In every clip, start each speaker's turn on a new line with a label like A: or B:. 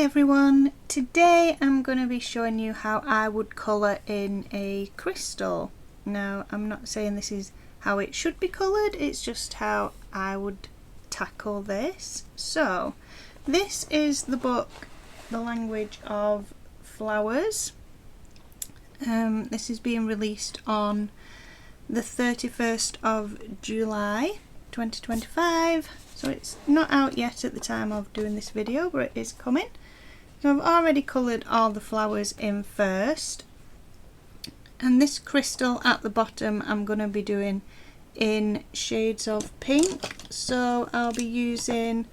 A: everyone, today I'm going to be showing you how I would colour in a crystal. Now I'm not saying this is how it should be coloured, it's just how I would tackle this. So this is the book, The Language of Flowers. This is being released on the 31st of July 2025, so it's not out yet at the time of doing this video, but it is coming. So I've already coloured all the flowers in first, and this crystal at the bottom I'm going to be doing in shades of pink. So I'll be using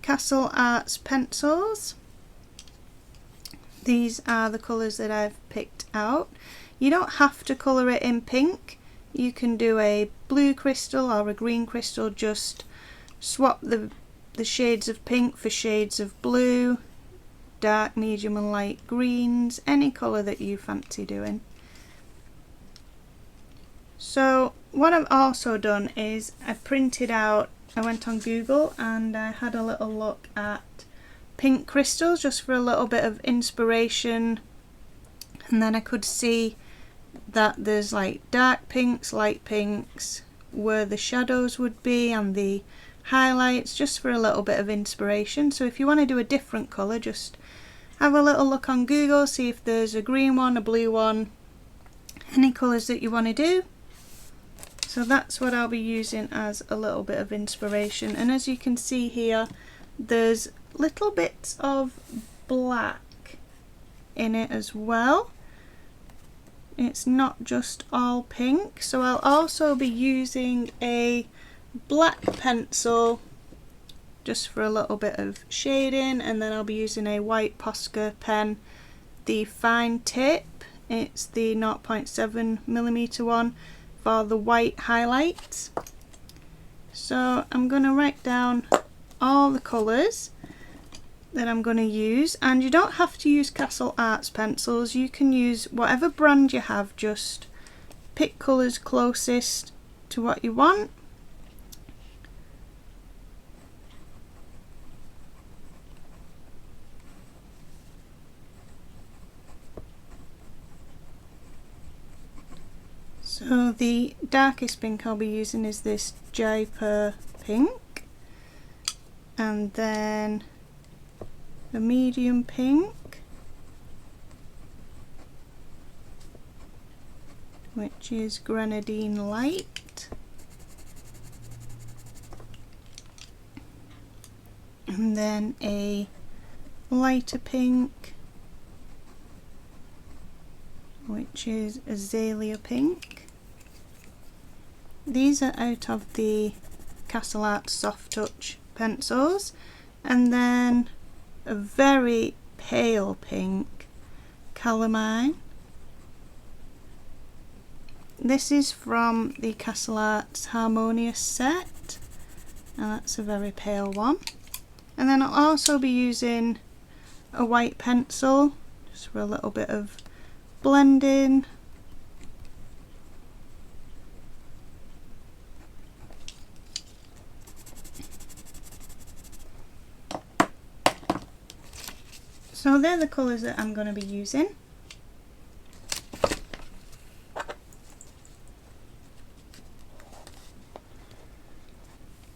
A: castlearts pencils. These are the colours that I've picked out. You don't have to colour it in pink. You can do a blue crystal or a green crystal, just swap the shades of pink for shades of blue, dark, medium and light greens, any colour that you fancy doing. So what I've also done is I went on Google and I had a little look at pink crystals just for a little bit of inspiration, and then I could see that there's like dark pinks, light pinks, where the shadows would be, and the highlights, just for a little bit of inspiration. So if you want to do a different colour, just have a little look on Google, see if there's a green one, a blue one, any colours that you want to do. So that's what I'll be using as a little bit of inspiration. And as you can see here, there's little bits of black in it as well. It's not just all pink. So I'll also be using a black pencil just for a little bit of shading, and then I'll be using a white Posca pen, the fine tip. It's the 0.7mm one for the white highlights. So I'm going to write down all the colours that I'm going to use, and you don't have to use castlearts pencils. You can use whatever brand you have, just pick colours closest to what you want. So the darkest pink I'll be using is this Jaipur pink, and then a medium pink, which is grenadine light, and then a lighter pink, which is azalea pink. These are out of the castlearts soft touch pencils, and then a very pale pink, calamine. This is from the castlearts harmonious set, and that's a very pale one. And then I'll also be using a white pencil just for a little bit of blending. So they're the colours that I'm going to be using.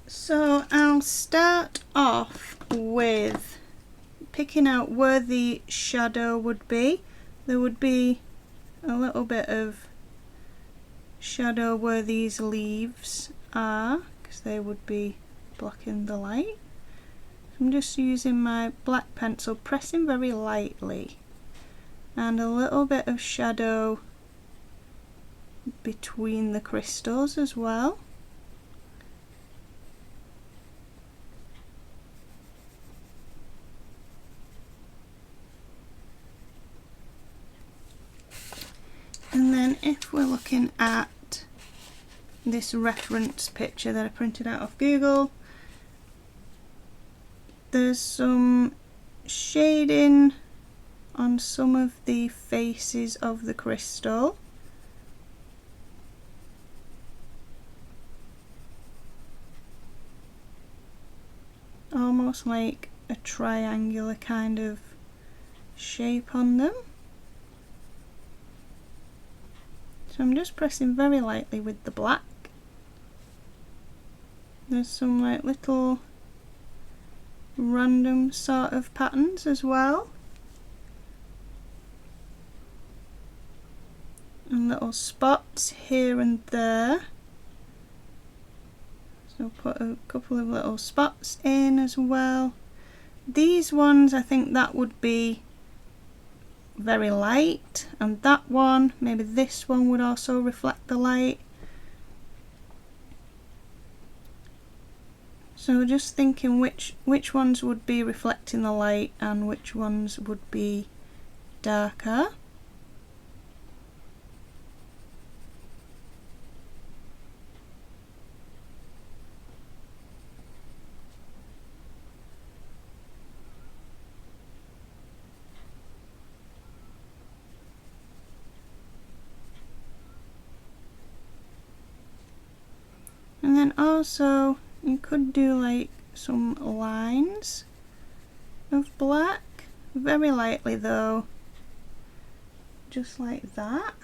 A: So I'll start off with picking out where the shadow would be. There would be a little bit of shadow where these leaves are, because they would be blocking the light. I'm just using my black pencil, pressing very lightly, and a little bit of shadow between the crystals as well. And then if we're looking at this reference picture that I printed out of Google, there's some shading on some of the faces of the crystal. Almost like a triangular kind of shape on them. So I'm just pressing very lightly with the black. There's some like little random sort of patterns as well, and little spots here and there. So put a couple of little spots in as well. These ones, I think that would be very light, and that one, maybe this one would also reflect the light. So just thinking which ones would be reflecting the light and which ones would be darker. And then also you could do like some lines of black, very lightly though, just like that.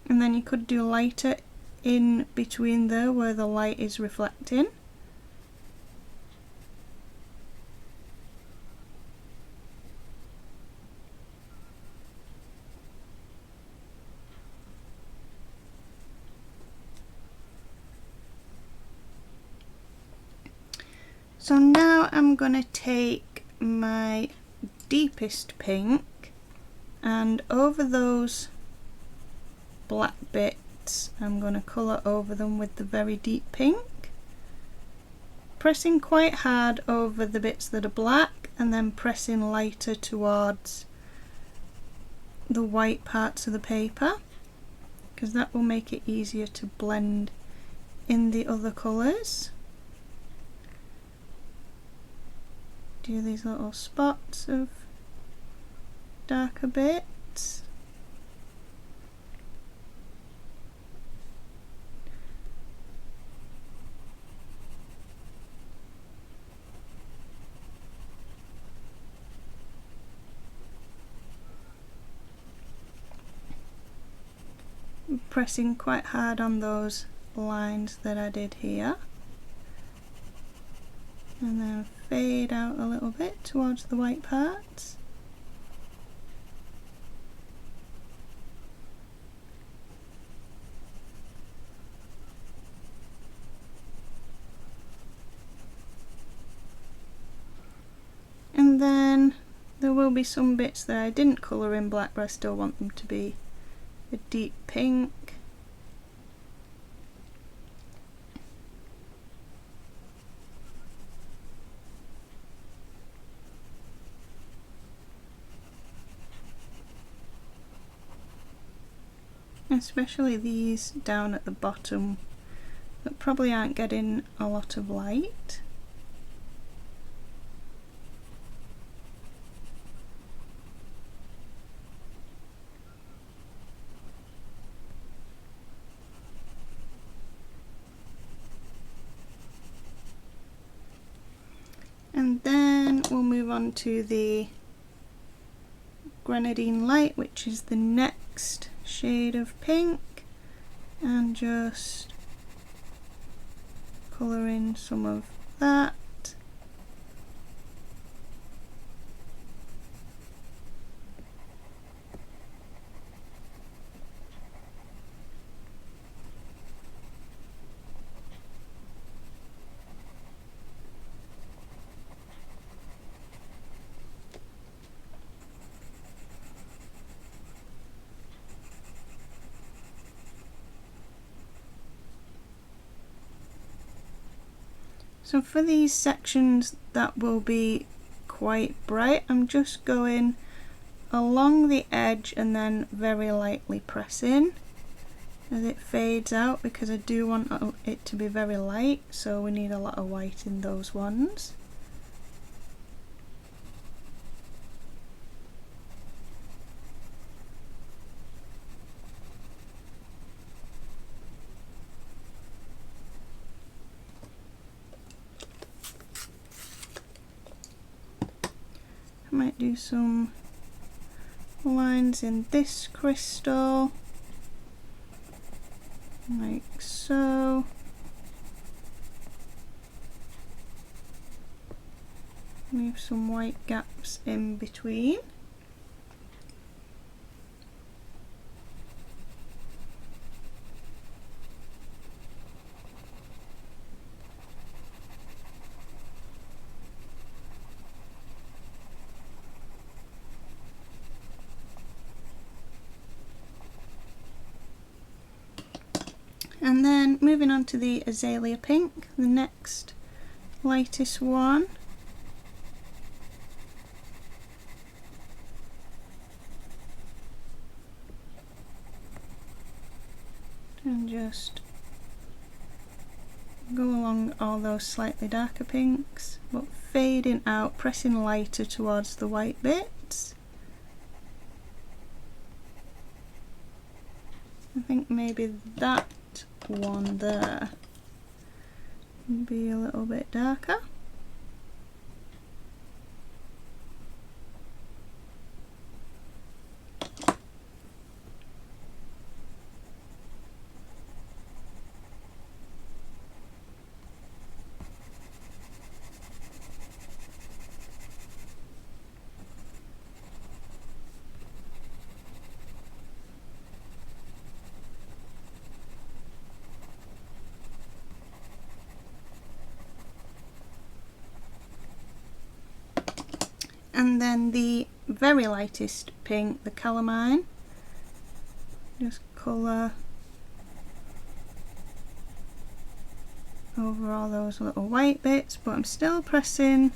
A: And then you could do lighter in between there where the light is reflecting. So now I'm going to take my deepest pink and over those black bits I'm going to colour over them with the very deep pink, pressing quite hard over the bits that are black and then pressing lighter towards the white parts of the paper, because that will make it easier to blend in the other colours. Do these little spots of darker bits. Pressing quite hard on those lines that I did here, and then fade out a little bit towards the white parts. And then there will be some bits that I didn't colour in black, but I still want them to be a deep pink. Especially these down at the bottom that probably aren't getting a lot of light. And then we'll move on to the Grenadine Light, which is the next shade of pink, and just colour in some of that. So for these sections that will be quite bright, I'm just going along the edge and then very lightly pressing as it fades out, because I do want it to be very light, so we need a lot of white in those ones. I might do some lines in this crystal, like so. Leave some white gaps in between. And then moving on to the azalea pink, the next lightest one. And just go along all those slightly darker pinks, but fading out, pressing lighter towards the white bits. I think maybe that one there will be a little bit darker. And then the very lightest pink, the calamine, just colour over all those little white bits, but I'm still pressing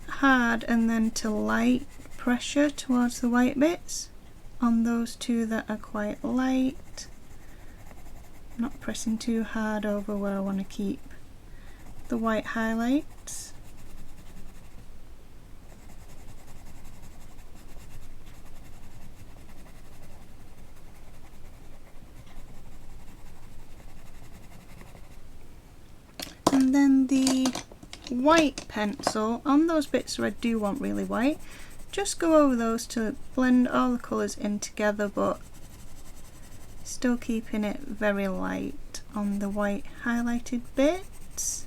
A: hard and then to light pressure towards the white bits on those two that are quite light. Not pressing too hard over where I want to keep the white highlights. And then the white pencil, on those bits where I do want really white, just go over those to blend all the colours in together, but still keeping it very light on the white highlighted bits.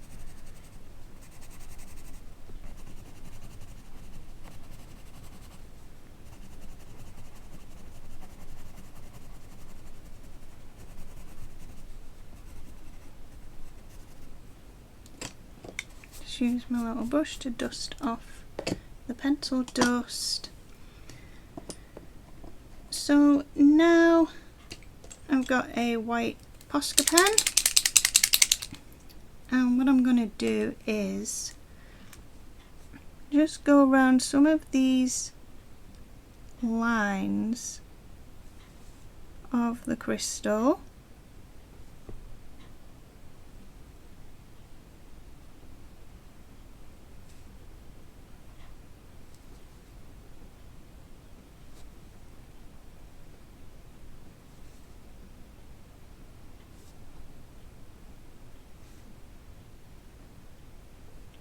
A: Use my little brush to dust off the pencil dust. So now I've got a white Posca pen, and what I'm going to do is just go around some of these lines of the crystal.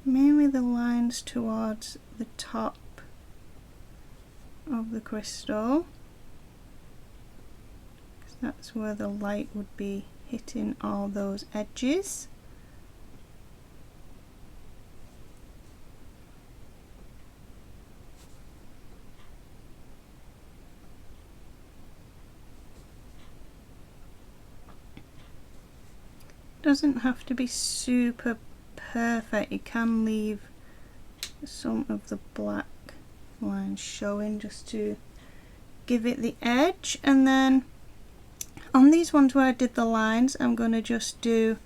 A: Mainly the lines towards the top of the crystal, because that's where the light would be hitting all those edges. Doesn't have to be super perfect, you can leave some of the black lines showing just to give it the edge. And then on these ones where I did the lines, I'm going to just do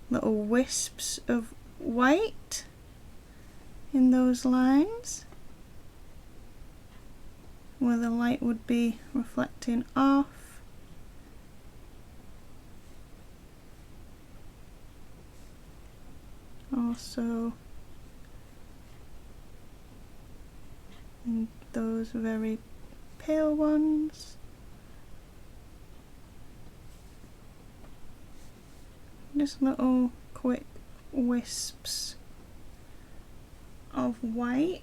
A: little wisps of white in those lines where the light would be reflecting off. Also in those very pale ones. Just little quick wisps of white.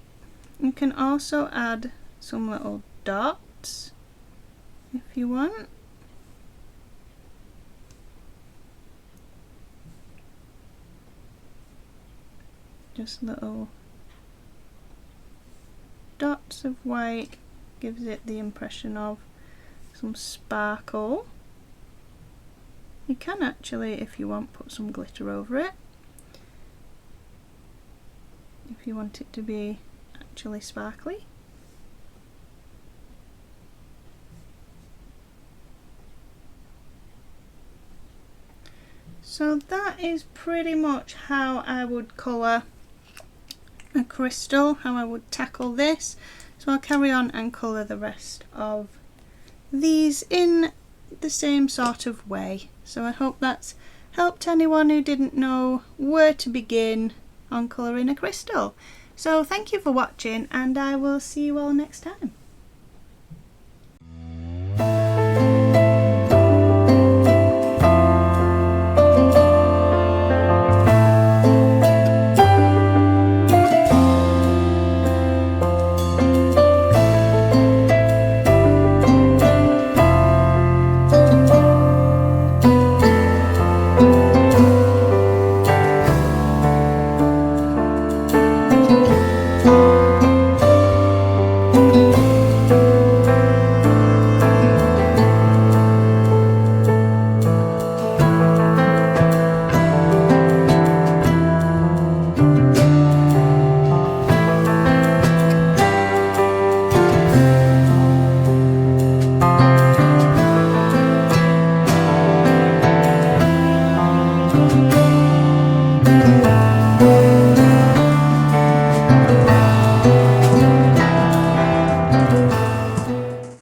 A: You can also add some little dots if you want. Just little dots of white, gives it the impression of some sparkle. You can actually, if you want, put some glitter over it, if you want it to be actually sparkly. So that is pretty much how I would colour a crystal, how I would tackle this. So I'll carry on and colour the rest of these in the same sort of way. So I hope that's helped anyone who didn't know where to begin on colouring a crystal. So thank you for watching, and I will see you all next time.